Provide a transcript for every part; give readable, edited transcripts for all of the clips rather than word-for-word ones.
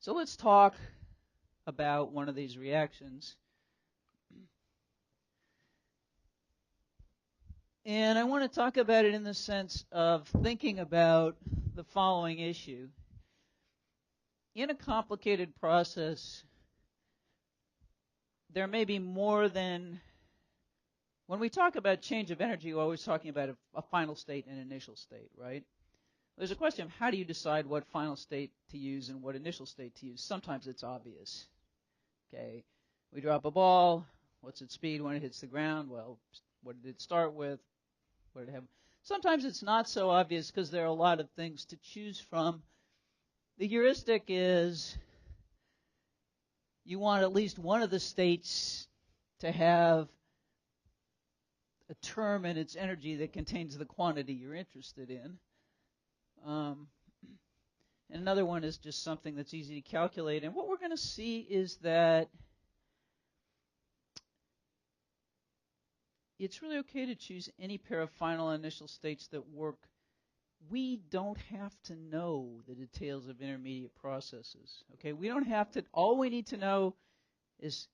So let's talk about one of these reactions. And I want to talk about it in the sense of thinking about the following issue. In a complicated process, there may be more than, when we talk about change of energy, we're always talking about a final state and an initial state, right? There's a question of how do you decide what final state to use and what initial state to use. Sometimes it's obvious. Okay, we drop a ball. What's its speed when it hits the ground? Well, what did it start with? What did it have? Sometimes it's not so obvious because there are a lot of things to choose from. The heuristic is you want at least one of the states to have a term in its energy that contains the quantity you're interested in. And another one is just something that's easy to calculate. And what we're going to see is that it's really okay to choose any pair of final and initial states that work. We don't have to know the details of intermediate processes. Okay, we don't have to. All we need to know is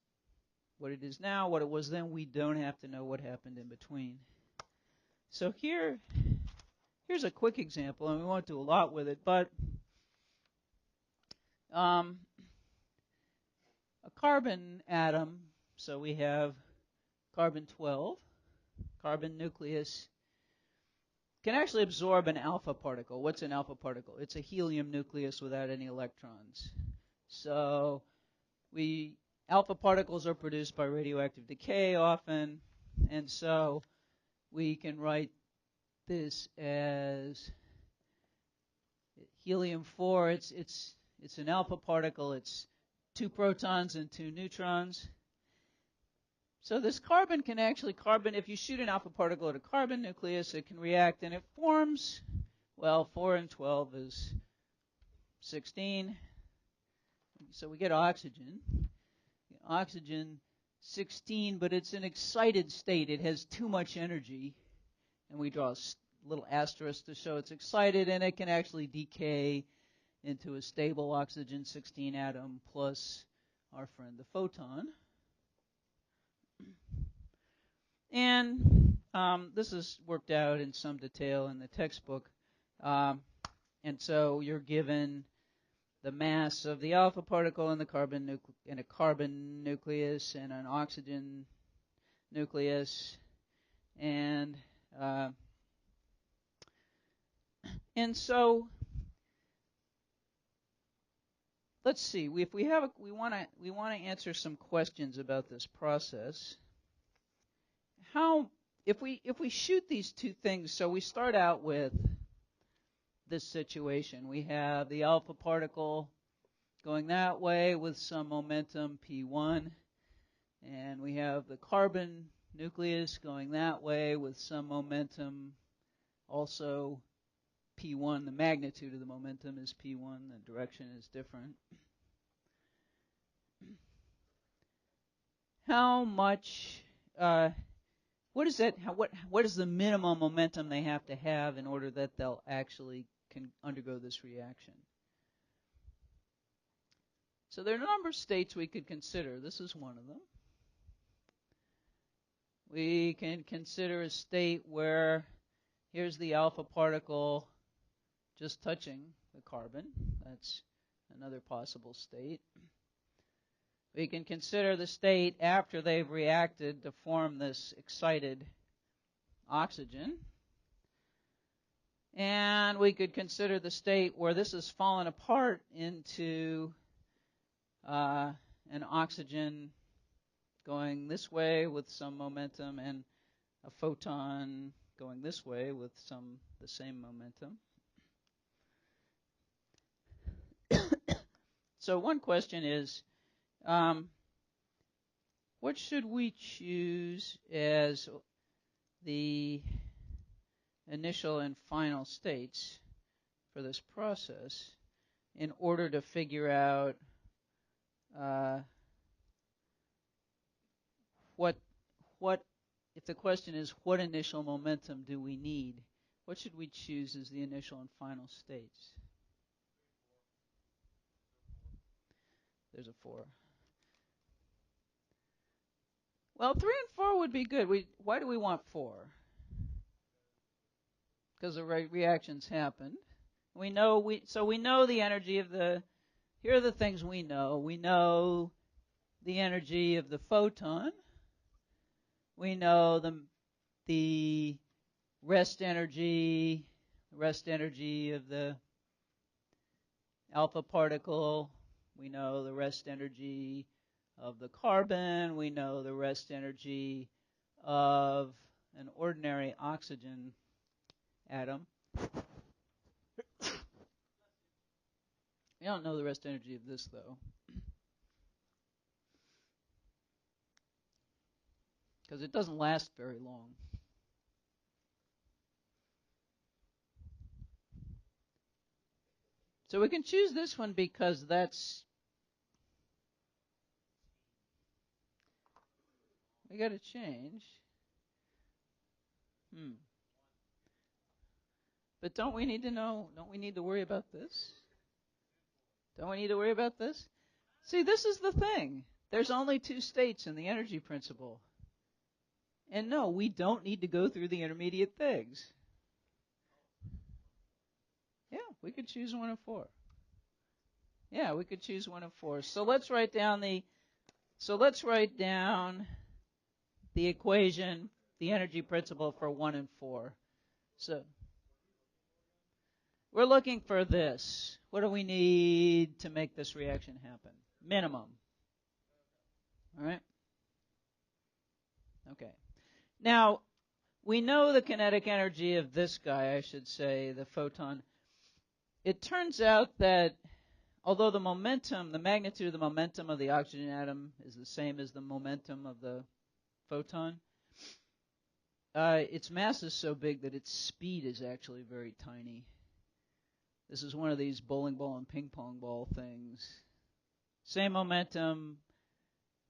what it is now, what it was then. We don't have to know what happened in between. So here's a quick example, and we won't do a lot with it, but a carbon atom. So we have carbon 12, carbon nucleus, can actually absorb an alpha particle. What's an alpha particle? It's a helium nucleus without any electrons. So alpha particles are produced by radioactive decay often, and so we can write this as helium-4. It's an alpha particle. It's 2 protons and 2 neutrons. So this carbon can actually, if you shoot an alpha particle at a carbon nucleus, it can react and it forms, well, 4 and 12 is 16. So we get oxygen. Oxygen 16, but it's an excited state. It has too much energy. And we draw a little asterisk to show it's excited, and it can actually decay into a stable oxygen 16 atom plus our friend the photon. And this is worked out in some detail in the textbook. And so you're given the mass of the alpha particle in the carbon in a carbon nucleus and an oxygen nucleus, and so let's see. If we want to answer some questions about this process. If we shoot these two things, so we start out with this situation. We have the alpha particle going that way with some momentum P1, and we have the carbon nucleus going that way with some momentum also P1. The magnitude of the momentum is P1. The direction is different. How much? What is that? What is the minimum momentum they have to have in order that they'll actually can undergo this reaction? So there are a number of states we could consider. This is one of them. We can consider a state where here's the alpha particle just touching the carbon. That's another possible state. We can consider the state after they've reacted to form this excited oxygen. And we could consider the state where this has fallen apart into an oxygen going this way with some momentum and a photon going this way with the same momentum. So one question is, what should we choose as the initial and final states for this process in order to figure out what if the question is what initial momentum do we need, what should we choose as the initial and final states? There's a 4. Well, 3 and 4 would be good. Why do we want 4? Because the reactions happened. We know the energy of the. Here are the things we know. We know the energy of the photon. We know the rest energy of the alpha particle. We know the rest energy of the carbon. We know the rest energy of an ordinary oxygen atom. We don't know the rest energy of this, though, because it doesn't last very long. So we can choose this one because we got to change. But don't we need to worry about this? Don't we need to worry about this? See, this is the thing. There's only 2 states in the energy principle. And no, we don't need to go through the intermediate things. Yeah, we could choose 1 of 4. Yeah, we could choose 1 of 4. So let's write down the equation, the energy principle for 1 and 4. So we're looking for this. What do we need to make this reaction happen? Minimum. All right? Okay. Now, we know the kinetic energy of this guy, I should say, the photon. It turns out that although the magnitude of the momentum of the oxygen atom is the same as the momentum of the photon, its mass is so big that its speed is actually very tiny. This is one of these bowling ball and ping pong ball things. Same momentum,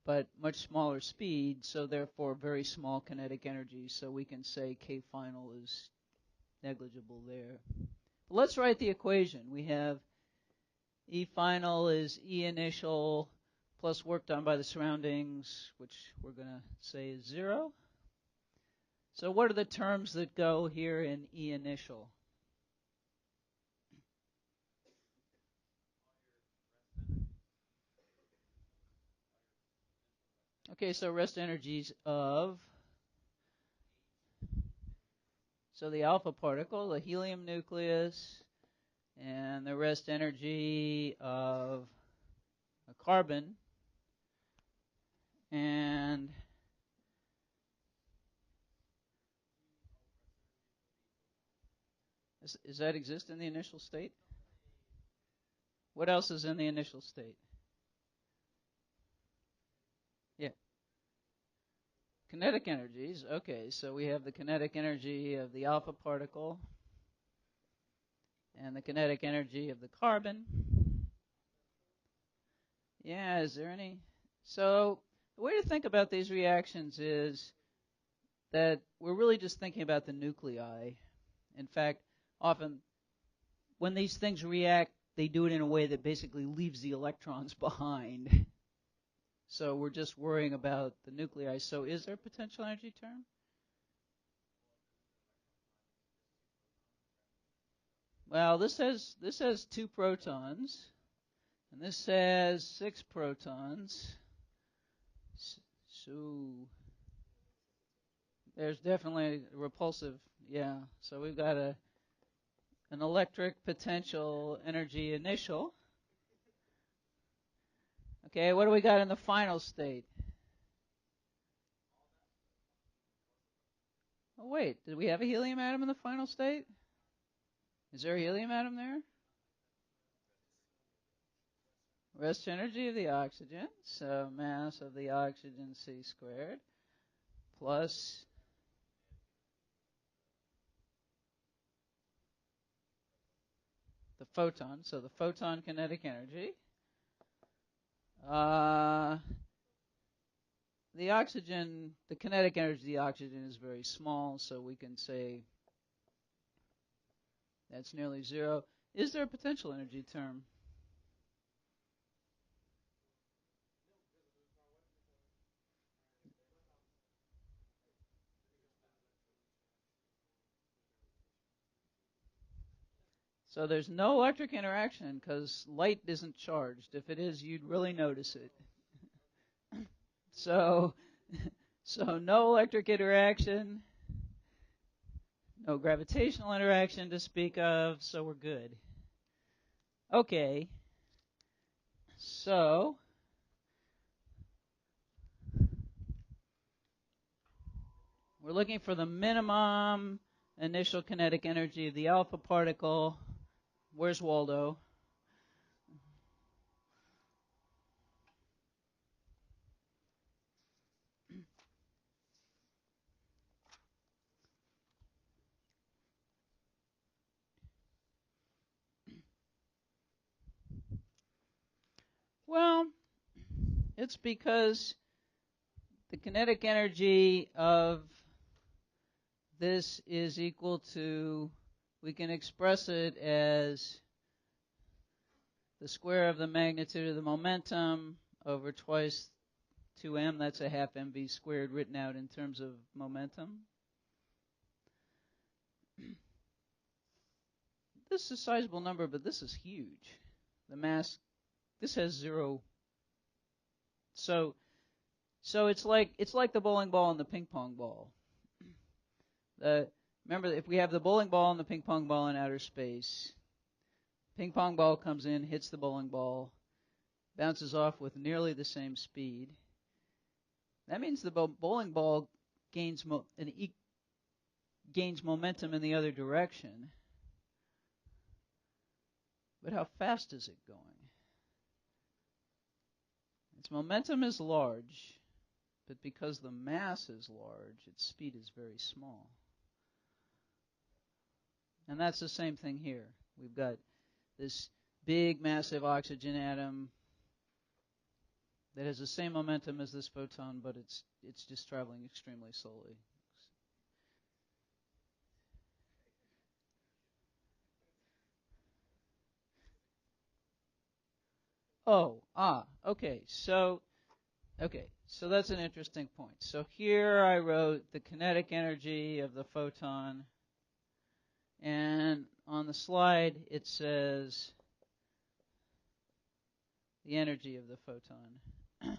but much smaller speed, so therefore very small kinetic energy. So we can say K final is negligible there. But let's write the equation. We have E final is E initial plus work done by the surroundings, which we're going to say is 0. So what are the terms that go here in E initial? Okay, so rest energies of, so the alpha particle, the helium nucleus, and the rest energy of a carbon, and does that exist in the initial state? What else is in the initial state? Yeah. Kinetic energies. Okay, so we have the kinetic energy of the alpha particle and the kinetic energy of the carbon. Yeah, is there any? So the way to think about these reactions is that we're really just thinking about the nuclei. In fact, often when these things react, they do it in a way that basically leaves the electrons behind. So we're just worrying about the nuclei. So is there a potential energy term? Well, this has 2 protons, and this has 6 protons. So there's definitely a repulsive, yeah. So we've got an electric potential energy initial. Okay, what do we got in the final state? Oh, wait, did we have a helium atom in the final state? Is there a helium atom there? Rest energy of the oxygen, so mass of the oxygen C squared, plus the photon, so the photon kinetic energy. The oxygen, the kinetic energy of the oxygen is very small, so we can say that's nearly 0. Is there a potential energy term? So there's no electric interaction because light isn't charged. If it is, you'd really notice it. So, so no electric interaction, no gravitational interaction to speak of, so we're good. Okay, so we're looking for the minimum initial kinetic energy of the alpha particle. Where's Waldo? Well, it's because the kinetic energy of this is equal to, we can express it as the square of the magnitude of the momentum over twice 2m. That's a half mv squared written out in terms of momentum. This is a sizable number, but this is huge. The mass, this has 0. So it's like the bowling ball and the ping pong ball. Remember, if we have the bowling ball and the ping pong ball in outer space, ping pong ball comes in, hits the bowling ball, bounces off with nearly the same speed. That means the bowling ball gains momentum in the other direction. But how fast is it going? Its momentum is large, but because the mass is large, its speed is very small. And that's the same thing here. We've got this big, massive oxygen atom that has the same momentum as this photon, but it's just traveling extremely slowly. Okay. So that's an interesting point. So here I wrote the kinetic energy of the photon, and on the slide it says the energy of the photon.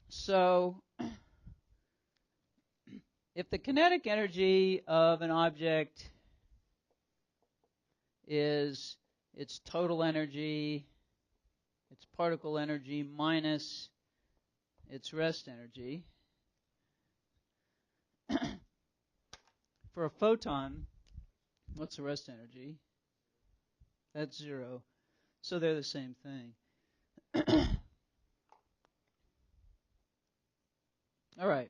So if the kinetic energy of an object is its total energy, its particle energy minus its rest energy, for a photon, what's the rest energy? That's 0. So they're the same thing. All right.